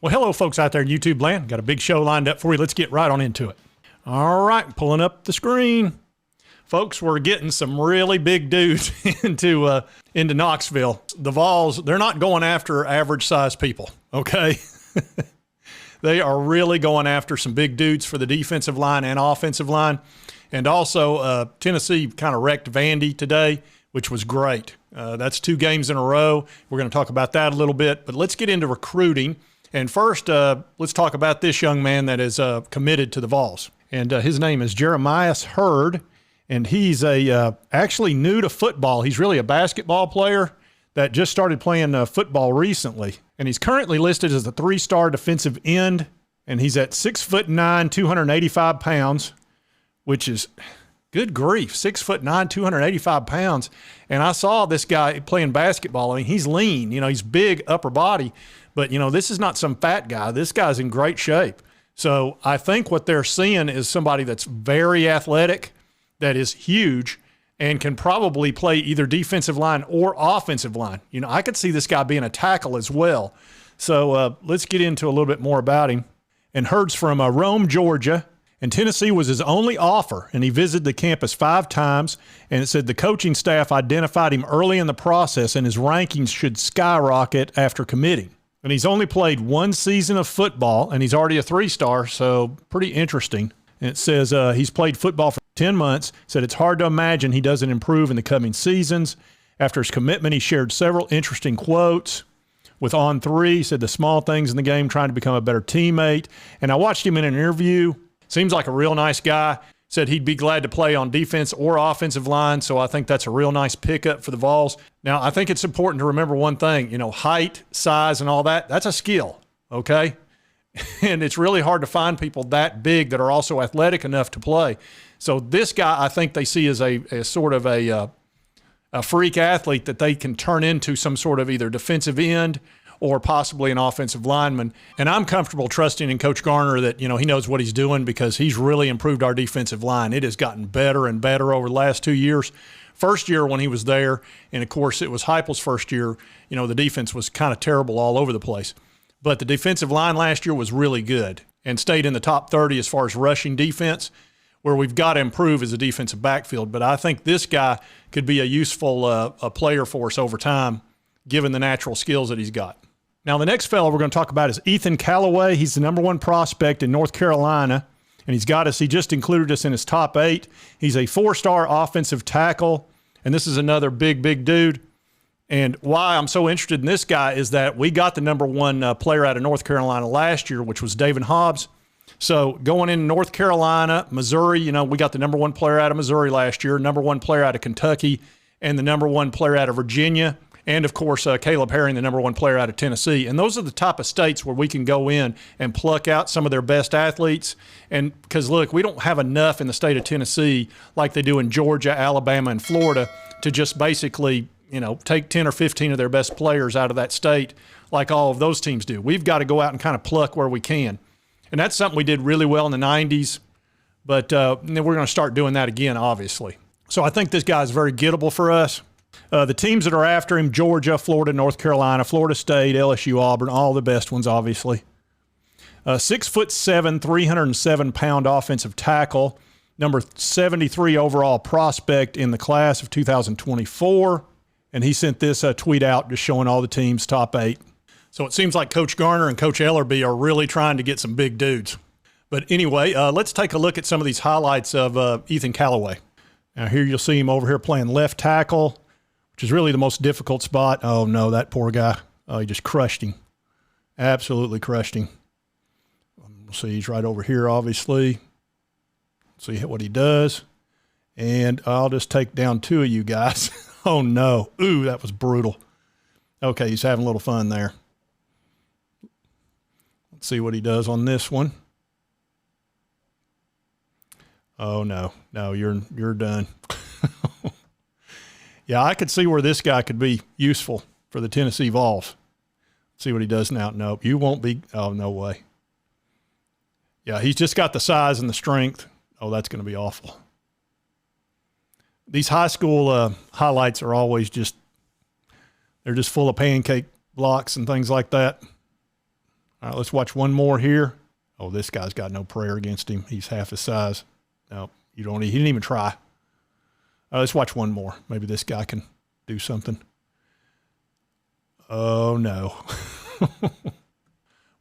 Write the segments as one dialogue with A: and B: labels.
A: Well, hello, folks out there in YouTube land. Got a big show lined up for you. Let's get right on into it. All right, pulling up the screen. Folks, we're getting some really big dudes into Knoxville. The Vols, they're not going after average-sized people, okay? They are really going after some big dudes for the defensive line and offensive line. And also, Tennessee kind of wrecked Vandy today, which was great. That's 2 games in a row. We're going to talk about that a little bit. But let's get into recruiting. And first, let's talk about this young man that is committed to the Vols. And his name is Jeremiah Hurd, and he's actually new to football. He's really a basketball player that just started playing football recently. And he's currently listed as a 3-star defensive end, and he's at 6'9", 285 pounds, which is, good grief, 6'9", 285 pounds. And I saw this guy playing basketball. I mean, he's lean. He's big upper body. But, this is not some fat guy. This guy's in great shape. So I think what they're seeing is somebody that's very athletic, that is huge, and can probably play either defensive line or offensive line. I could see this guy being a tackle as well. So let's get into a little bit more about him. And Hurd's from Rome, Georgia. And Tennessee was his only offer, and he visited the campus 5 times, and it said the coaching staff identified him early in the process, and his rankings should skyrocket after committing. And he's only played 1 season of football, and he's already a 3-star, so pretty interesting. And it says he's played football for 10 months, said it's hard to imagine he doesn't improve in the coming seasons. After his commitment, he shared several interesting quotes. With On3, he said the small things in the game, trying to become a better teammate. And I watched him in an interview. Seems like a real nice guy. Said he'd be glad to play on defense or offensive line, so I think that's a real nice pickup for the Vols. Now, I think it's important to remember one thing, height, size, and all that, that's a skill, okay? And it's really hard to find people that big that are also athletic enough to play. So this guy, I think they see as a sort of a freak athlete that they can turn into some sort of either defensive end or possibly an offensive lineman. And I'm comfortable trusting in Coach Garner that, he knows what he's doing because he's really improved our defensive line. It has gotten better and better over the last 2 years. First year when he was there, and of course it was Heupel's first year, the defense was kind of terrible all over the place. But the defensive line last year was really good and stayed in the top 30 as far as rushing defense. Where we've got to improve is the defensive backfield. But I think this guy could be a useful a player for us over time, given the natural skills that he's got. Now, the next fellow we're going to talk about is Ethan Callaway. He's the #1 prospect in North Carolina, and he just included us in his top 8. He's a 4-star offensive tackle, and this is another big, big dude. And why I'm so interested in this guy is that we got the #1 player out of North Carolina last year, which was David Hobbs. So going in North Carolina, Missouri, we got the #1 player out of Missouri last year, #1 player out of Kentucky, and the #1 player out of Virginia. And, of course, Caleb Herring, the #1 player out of Tennessee. And those are the type of states where we can go in and pluck out some of their best athletes. And because, look, we don't have enough in the state of Tennessee like they do in Georgia, Alabama, and Florida to just basically, take 10 or 15 of their best players out of that state like all of those teams do. We've got to go out and kind of pluck where we can. And that's something we did really well in the 90s. But we're going to start doing that again, obviously. So I think this guy is very gettable for us. The teams that are after him, Georgia, Florida, North Carolina, Florida State, LSU, Auburn, all the best ones, obviously. 6'7", 307-pound offensive tackle, number 73 overall prospect in the class of 2024. And he sent this tweet out just showing all the teams' top 8. So it seems like Coach Garner and Coach Ellerby are really trying to get some big dudes. But anyway, let's take a look at some of these highlights of Ethan Callaway. Now here you'll see him over here playing left tackle, which is really the most difficult spot. Oh, no, that poor guy. Oh, he just crushed him. Absolutely crushed him. We'll see he's right over here, obviously. See what he does. And I'll just take down 2 of you guys. Oh, no. Ooh, that was brutal. Okay, he's having a little fun there. Let's see what he does on this one. Oh, no. No, you're done. Yeah, I could see where this guy could be useful for the Tennessee Vols. See what he does now. Nope, you won't be. Oh, no way. Yeah, he's just got the size and the strength. Oh, that's going to be awful. These high school highlights are always just, they're just full of pancake blocks and things like that. All right, let's watch one more here. Oh, this guy's got no prayer against him. He's half his size. No, he didn't even try. Let's watch one more. Maybe this guy can do something. Oh, no.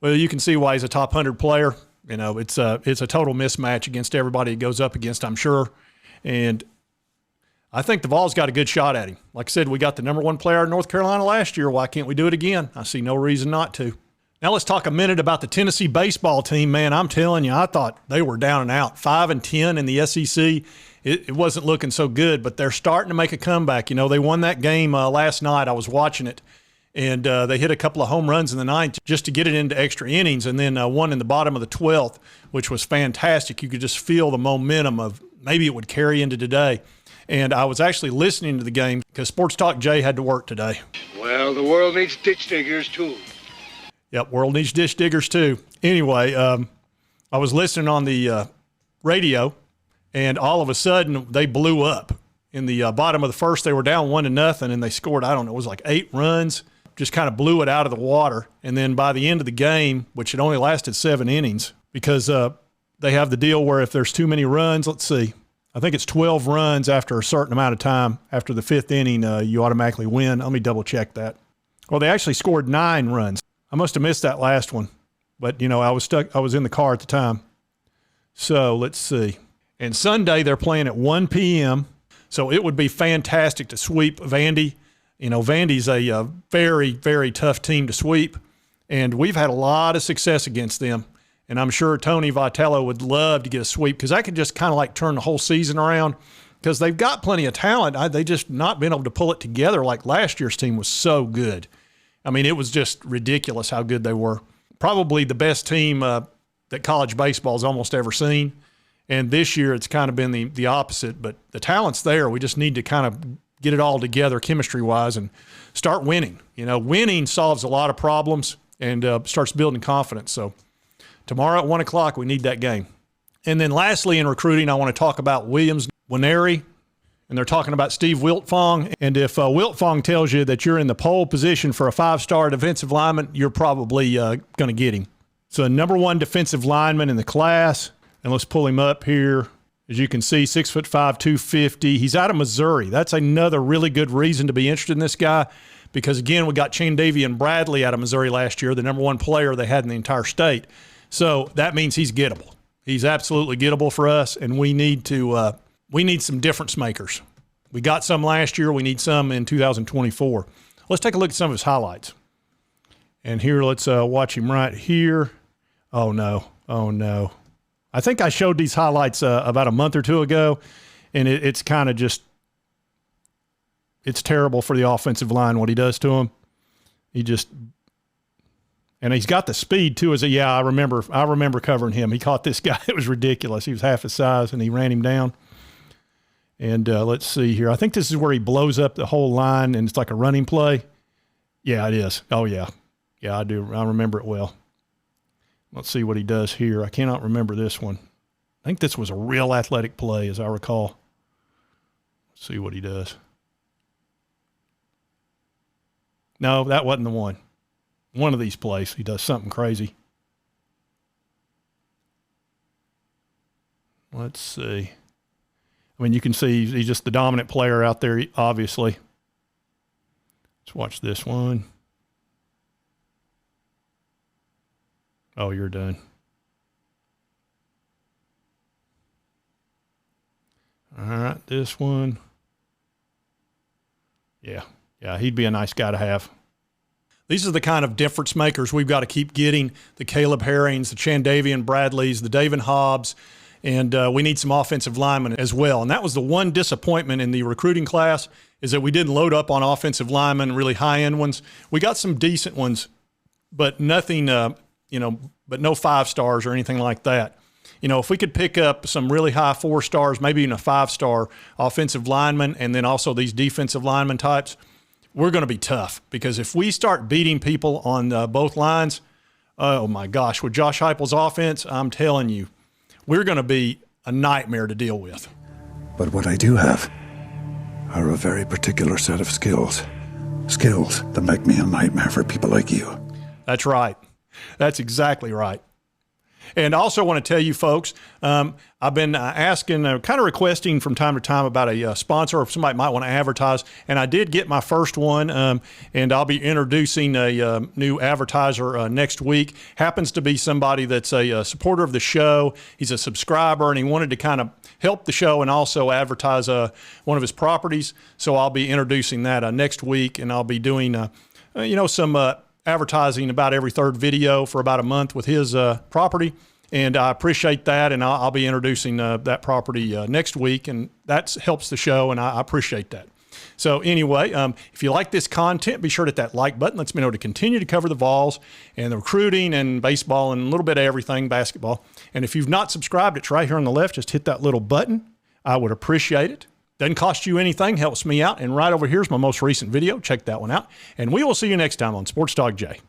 A: Well, you can see why he's a top 100 player. You know, it's a total mismatch against everybody he goes up against, I'm sure. And I think the Vols got a good shot at him. Like I said, we got the #1 player in North Carolina last year. Why can't we do it again? I see no reason not to. Now let's talk a minute about the Tennessee baseball team, man. I'm telling you, I thought they were down and out. 5-10 in the SEC. It wasn't looking so good, but they're starting to make a comeback. You know, they won that game last night. I was watching it, and they hit a couple of home runs in the ninth just to get it into extra innings, and then one in the bottom of the 12th, which was fantastic. You could just feel the momentum of maybe it would carry into today. And I was actually listening to the game because Sports Talk Jay had to work today.
B: Well, the world needs ditch diggers, too.
A: Yep, world needs ditch diggers, too. Anyway, I was listening on the radio, and all of a sudden they blew up. In the bottom of the first, they were down 1-0, and they scored, I don't know, it was like 8 runs, just kind of blew it out of the water. And then by the end of the game, which it only lasted 7 innings, because they have the deal where if there's too many runs, let's see, I think it's 12 runs after a certain amount of time. After the 5th inning, you automatically win. Let me double check that. Well, they actually scored 9 runs. I must have missed that last one, but, you know, I was in the car at the time. So let's see. And Sunday, they're playing at 1 p.m., so it would be fantastic to sweep Vandy. You know, Vandy's a very, very tough team to sweep, and we've had a lot of success against them. And I'm sure Tony Vitello would love to get a sweep because that could just kind of like turn the whole season around because they've got plenty of talent. They just not been able to pull it together like last year's team was so good. I mean, it was just ridiculous how good they were. Probably the best team that college baseball's almost ever seen. And this year it's kind of been the opposite. But the talent's there. We just need to kind of get it all together chemistry-wise and start winning. You know, winning solves a lot of problems and starts building confidence. So tomorrow at 1 o'clock, we need that game. And then lastly, in recruiting, I want to talk about Williams-Nwaneri, and they're talking about Steve Wiltfong. And if Wiltfong tells you that you're in the pole position for a 5-star defensive lineman, you're probably going to get him. So #1 defensive lineman in the class, and let's pull him up here. As you can see, 6'5", 250. He's out of Missouri. That's another really good reason to be interested in this guy because, again, we got Chandavian Bradley out of Missouri last year, the #1 player they had in the entire state. So that means he's gettable. He's absolutely gettable for us, and we need some difference makers. We got some last year. We need some in 2024. Let's take a look at some of his highlights. And here, let's watch him right here. Oh, no. Oh, no. I think I showed these highlights about a month or two ago, and it's kind of just – it's terrible for the offensive line what he does to him. And he's got the speed too. I remember covering him. He caught this guy. It was ridiculous. He was half his size, and he ran him down. And let's see here. I think this is where he blows up the whole line, and it's like a running play. Yeah, it is. Oh, yeah. Yeah, I do. I remember it well. Let's see what he does here. I cannot remember this one. I think this was a real athletic play, as I recall. Let's see what he does. No, that wasn't the one. One of these plays, he does something crazy. Let's see. I mean, you can see he's just the dominant player out there, obviously. Let's watch this one. Oh, you're done. All right, this one. Yeah, he'd be a nice guy to have. These are the kind of difference makers we've got to keep getting, the Caleb Herrings, the Chandavian Bradleys, the David Hobbs, and we need some offensive linemen as well. And that was the one disappointment in the recruiting class is that we didn't load up on offensive linemen, really high-end ones. We got some decent ones, but nothing, but no 5-stars or anything like that. You know, if we could pick up some really high 4-stars, maybe even a 5-star offensive lineman, and then also these defensive lineman types, we're going to be tough because if we start beating people on both lines, oh my gosh, with Josh Heupel's offense, I'm telling you, we're going to be a nightmare to deal with.
C: But what I do have are a very particular set of skills. Skills that make me a nightmare for people like you.
A: That's right. That's exactly right. And I also want to tell you folks, I've been asking, kind of requesting from time to time about a sponsor or if somebody might want to advertise. And I did get my first one, and I'll be introducing a new advertiser next week. Happens to be somebody that's a supporter of the show. He's a subscriber, and he wanted to kind of help the show and also advertise one of his properties. So I'll be introducing that next week, and I'll be doing, some advertising about every third video for about a month with his property. And I appreciate that. And I'll be introducing that property next week. And that helps the show. And I appreciate that. So anyway, if you like this content, be sure to hit that like button. Lets me know to continue to cover the Vols and the recruiting and baseball and a little bit of everything, basketball. And if you've not subscribed, it's right here on the left. Just hit that little button. I would appreciate it. Doesn't cost you anything, helps me out. And right over here is my most recent video. Check that one out. And we will see you next time on Sports Talk Jay.